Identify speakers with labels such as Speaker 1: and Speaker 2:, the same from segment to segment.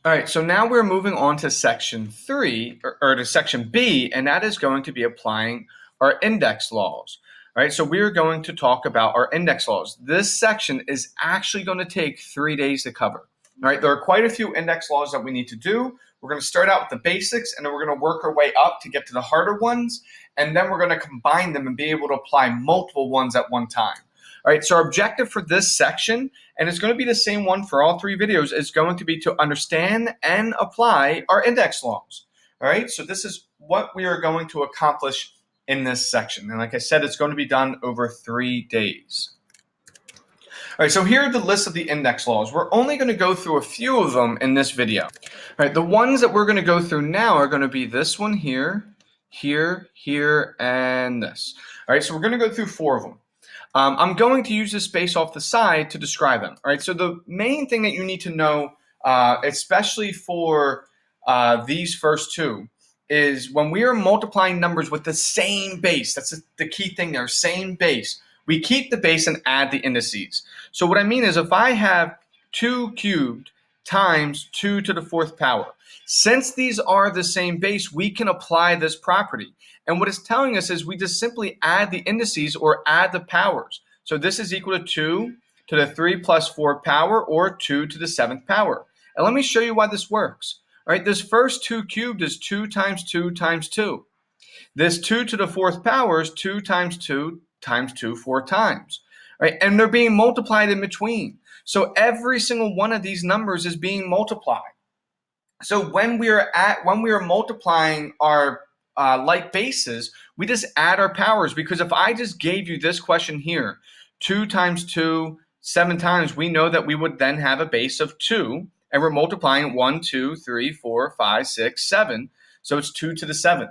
Speaker 1: All right, so now we're moving on to section 3, or to section B, and that is going to be applying our index laws. All right, so we're going to talk about our index laws. This section is actually going to take 3 days to cover. All right, there are quite a few index laws that we need to do. We're going to start out with the basics, and then we're going to work our way up to get to the harder ones, and then we're going to combine them and be able to apply multiple ones at one time. All right, so our objective for this section, and it's going to be the same one for all 3 videos, is going to be to understand and apply our index laws. All right, so this is what we are going to accomplish in this section. And like I said, it's going to be done over 3 days. All right, so here are the list of the index laws. We're only going to go through a few of them in this video. All right, the ones that we're going to go through now are going to be this one here, here, and this. All right, so we're going to go through 4 of them. I'm going to use this space off the side to describe them. All right, so the main thing that you need to know, especially for these first 2, is when we are multiplying numbers with the same base, that's the key thing there, same base, we keep the base and add the indices. So what I mean is if I have 2 cubed times 2 to the 4th power, since these are the same base, we can apply this property. And what it's telling us is we just simply add the indices or add the powers. So this is equal to 2 to the 3 plus 4 power, or 2 to the 7th power. And let me show you why this works. All right, this first 2 cubed is 2 times 2 times 2. This 2 to the 4th power is 2 times 2 times 2 4 times. All right, and they're being multiplied in between. So every single one of these numbers is being multiplied. So when we are multiplying our like bases, we just add our powers, because if I just gave you this question here, 2 times 2, 7 times, we know that we would then have a base of 2, and we're multiplying 1, 2, 3, 4, 5, 6, 7, so it's 2 to the 7th.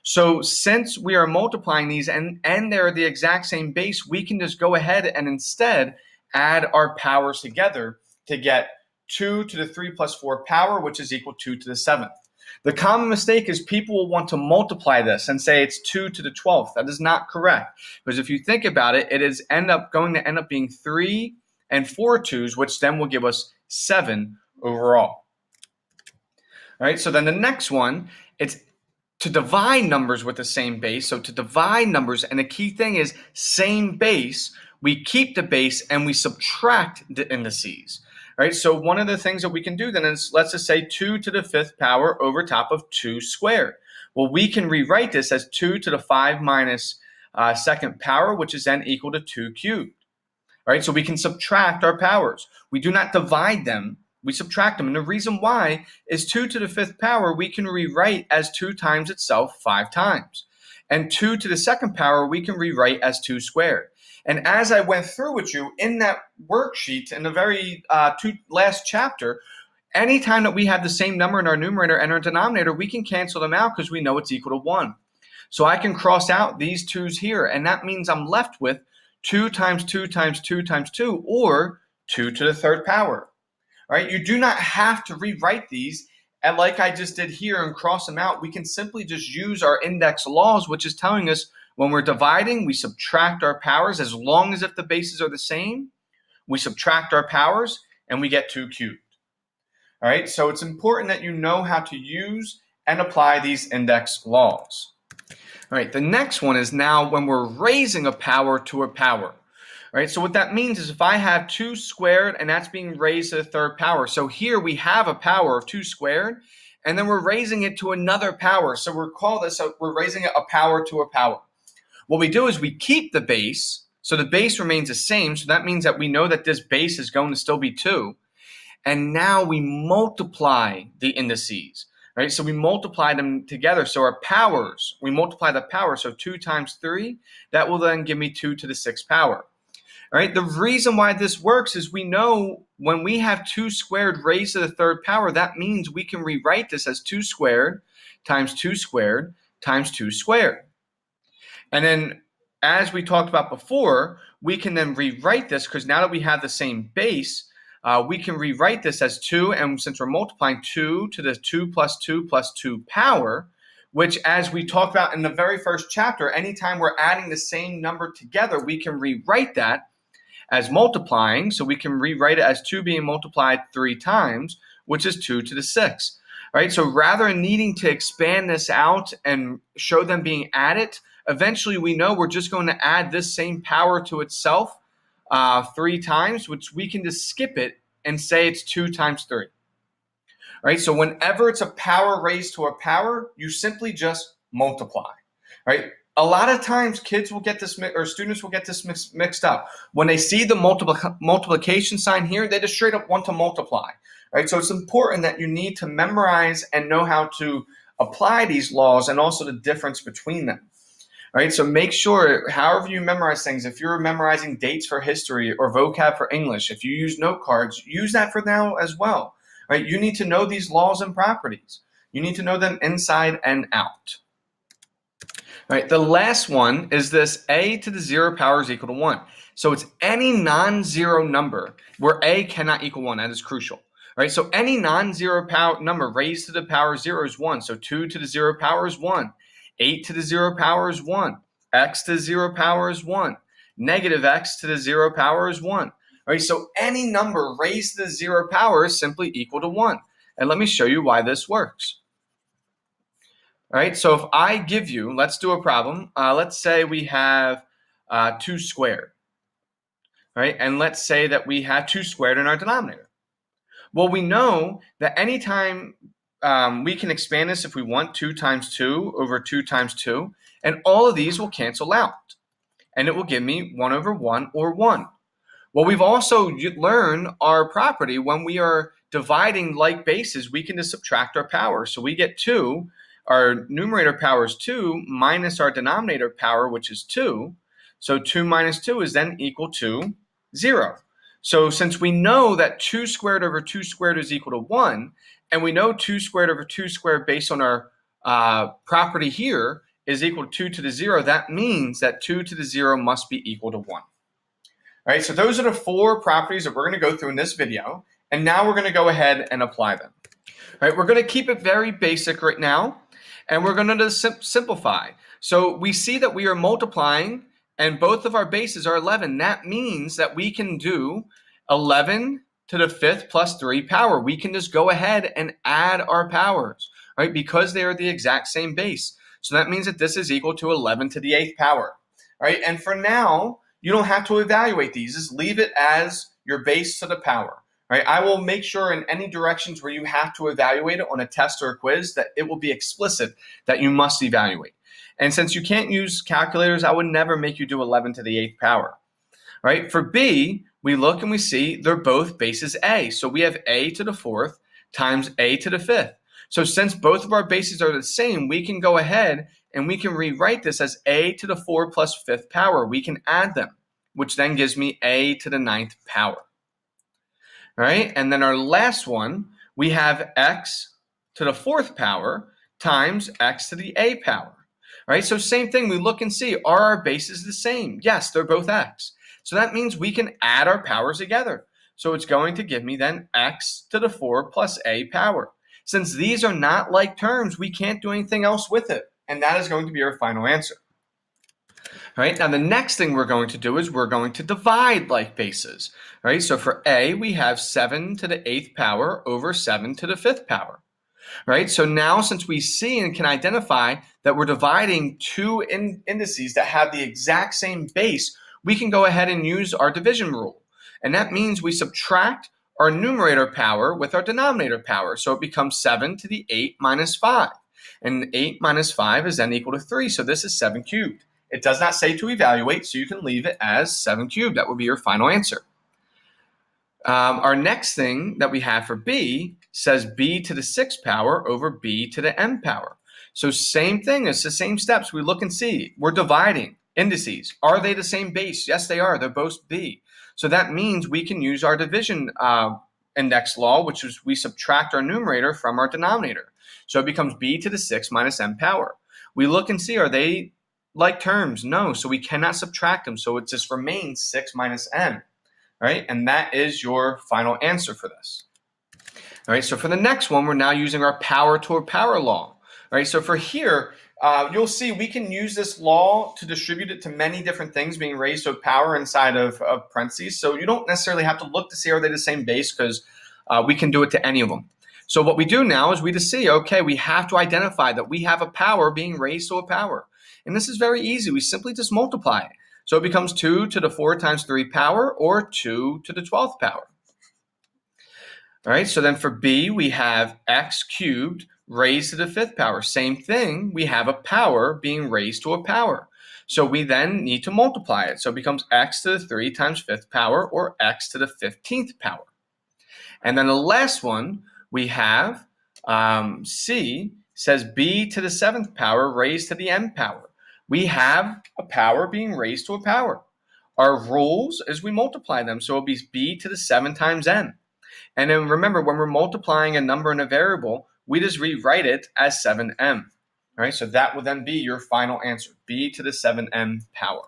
Speaker 1: So since we are multiplying these and they're the exact same base, we can just go ahead and instead add our powers together to get 2 to the 3 plus 4 power, which is equal to 2 to the 7th. The common mistake is people will want to multiply this and say it's 2 to the 12th. That is not correct, because if you think about it, it is going to end up being 3 and 4 2s, which then will give us 7 overall. All right, so then the next one, it's to divide numbers with the same base. So to divide numbers, and the key thing is same base, we keep the base and we subtract the indices. All right, so one of the things that we can do then is, let's just say 2 to the 5th power over top of 2 squared. Well, we can rewrite this as 2 to the 5 minus 2nd power, which is then equal to 2 cubed. All right, so we can subtract our powers. We do not divide them, we subtract them. And the reason why is 2 to the 5th power, we can rewrite as 2 times itself 5 times. And 2 to the 2nd power, we can rewrite as 2 squared. And as I went through with you in that worksheet in the very last chapter, anytime that we have the same number in our numerator and our denominator, we can cancel them out because we know it's equal to 1. So I can cross out these 2's here, and that means I'm left with 2 times 2 times 2 times 2, or 2 to the 3rd power. All right, you do not have to rewrite these, and like I just did here, and cross them out. We can simply just use our index laws, which is telling us when we're dividing, we subtract our powers. As long as if the bases are the same, we subtract our powers and we get 2 cubed. All right, so it's important that you know how to use and apply these index laws. All right, the next one is now when we're raising a power to a power. All right, so what that means is if I have 2 squared and that's being raised to the 3rd power. So here we have a power of 2 squared, and then we're raising it to another power. So we're raising it a power to a power. What we do is we keep the base, so the base remains the same. So that means that we know that this base is going to still be 2. And now we multiply the indices, right? So we multiply them together. So our powers, we multiply the power. So 2 times 3, that will then give me 2 to the 6th power. All right, the reason why this works is we know when we have 2 squared raised to the 3rd power, that means we can rewrite this as 2 squared times 2 squared times 2 squared. And then as we talked about before, we can then rewrite this, because now that we have the same base, we can rewrite this as 2, and since we're multiplying 2 to the 2 plus 2 plus 2 power, which as we talked about in the very first chapter, anytime we're adding the same number together, we can rewrite that as multiplying. So we can rewrite it as 2 being multiplied 3 times, which is 2 to the 6. Right? So rather than needing to expand this out and show them being added, eventually we know we're just going to add this same power to itself 3 times, which we can just skip it and say it's 2 times 3. Right? So whenever it's a power raised to a power, you simply just multiply. Right? A lot of times kids will get this, or students will get this mixed up. When they see the multiplication sign here, they just straight up want to multiply. Right? So it's important that you need to memorize and know how to apply these laws and also the difference between them. Right? So make sure, however you memorize things, if you're memorizing dates for history or vocab for English, if you use note cards, use that for now as well. Right? You need to know these laws and properties. You need to know them inside and out. Right? The last one is this a to the 0 power is equal to 1. So it's any non-zero number where a cannot equal 1. That is crucial. Right? So any non-zero number raised to the power 0 is 1. So 2 to the 0 power is 1. 8 to the 0 power is 1. X to the 0 power is 1. Negative x to the 0 power is 1. Right? So any number raised to the 0 power is simply equal to 1. And let me show you why this works. All right, so if I give you, let's do a problem. Let's say we have 2 squared. Right? And let's say that we have 2 squared in our denominator. Well, we know that anytime we can expand this if we want, 2 times 2 over 2 times 2, and all of these will cancel out. And it will give me 1 over 1 or 1. Well, we've also learned our property when we are dividing like bases, we can just subtract our power. So we get 2, our numerator power is 2, minus our denominator power, which is 2. So 2 minus 2 is then equal to 0. So since we know that 2 squared over 2 squared is equal to 1, and we know 2 squared over 2 squared based on our property here is equal to 2 to the 0, that means that 2 to the 0 must be equal to 1. All right, so those are the 4 properties that we're going to go through in this video, and now we're going to go ahead and apply them. All right, we're going to keep it very basic right now, and we're going to simplify. So we see that we are multiplying, and both of our bases are 11. That means that we can do 11 to the 5th plus 3 power. We can just go ahead and add our powers, right? Because they are the exact same base. So that means that this is equal to 11 to the 8th power, right? And for now, you don't have to evaluate these. Just leave it as your base to the power, right? I will make sure in any directions where you have to evaluate it on a test or a quiz that it will be explicit that you must evaluate. And since you can't use calculators, I would never make you do 11 to the 8th power. Right? For B, we look and we see they're both bases A. So we have A to the 4th times A to the 5th. So since both of our bases are the same, we can go ahead and we can rewrite this as A to the 4 plus 5th power. We can add them, which then gives me A to the 9th power. All right? And then our last one, we have X to the 4th power times X to the A power. Right? So same thing, we look and see, are our bases the same? Yes, they're both X. So that means we can add our powers together. So it's going to give me then X to the 4 plus A power. Since these are not like terms, we can't do anything else with it. And that is going to be our final answer. All right, now the next thing we're going to do is we're going to divide like bases. All right, so for A, we have 7 to the 8th power over 7 to the 5th power. Right? So now since we see and can identify that we're dividing 2 indices that have the exact same base, we can go ahead and use our division rule. And that means we subtract our numerator power with our denominator power. So it becomes 7 to the 8 minus 5. And 8 minus 5 is then equal to 3. So this is 7 cubed. It does not say to evaluate, so you can leave it as 7 cubed. That would be your final answer. Our next thing that we have for B says B to the 6th power over B to the M power. So same thing, it's the same steps. We look and see. We're dividing indices. Are they the same base? Yes, they are. They're both B. So that means we can use our division index law, which is we subtract our numerator from our denominator. So it becomes B to the 6 minus M power. We look and see, are they like terms? No, so we cannot subtract them. So it just remains 6 minus M. Right? And that is your final answer for this. All right, so for the next one, we're now using our power to a power law. All right, so for here, you'll see we can use this law to distribute it to many different things being raised to a power inside of parentheses. So you don't necessarily have to look to see are they the same base because we can do it to any of them. So what we do now is we just see, okay, we have to identify that we have a power being raised to a power. And this is very easy. We simply just multiply it. So it becomes 2 to the 4 times 3 power, or 2 to the 12th power. All right, so then for B, we have x cubed raised to the 5th power. Same thing, we have a power being raised to a power. So we then need to multiply it. So it becomes x to the 3 times 5th power, or x to the 15th power. And then the last one, we have C says b to the 7th power raised to the n power. We have a power being raised to a power. Our rules is we multiply them. So it'll be b to the 7 times n. And then remember, when we're multiplying a number and a variable, we just rewrite it as 7m. All right, so that will then be your final answer, b to the 7m power.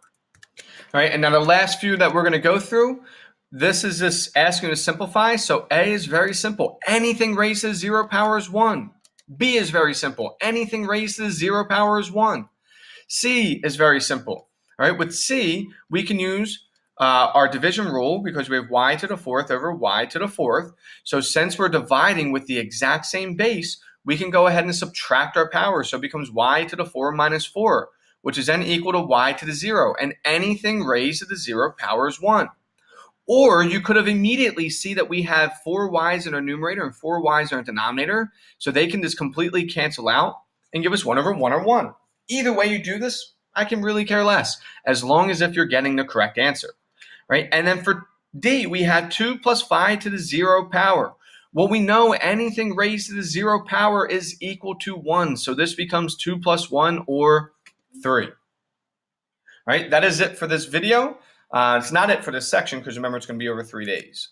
Speaker 1: All right, and now the last few that we're going to go through, this is just asking to simplify. So A is very simple. Anything raised to the 0 power is 1. B is very simple. Anything raised to the 0 power is 1. C is very simple. All right, with C, we can use our division rule because we have y to the 4th over y to the 4th. So since we're dividing with the exact same base, we can go ahead and subtract our power. So it becomes y to the 4 minus 4, which is then equal to y to the 0. And anything raised to the 0 power is 1. Or you could have immediately see that we have 4 y's in our numerator and 4 y's in our denominator. So they can just completely cancel out and give us 1 over 1 or 1. Either way you do this, I can really care less, as long as if you're getting the correct answer. Right? And then for D, we have 2 plus 5 to the 0 power. Well, we know anything raised to the 0 power is equal to 1. So this becomes 2 plus 1 or 3. All right, that is it for this video. It's not it for this section because remember it's going to be over 3 days.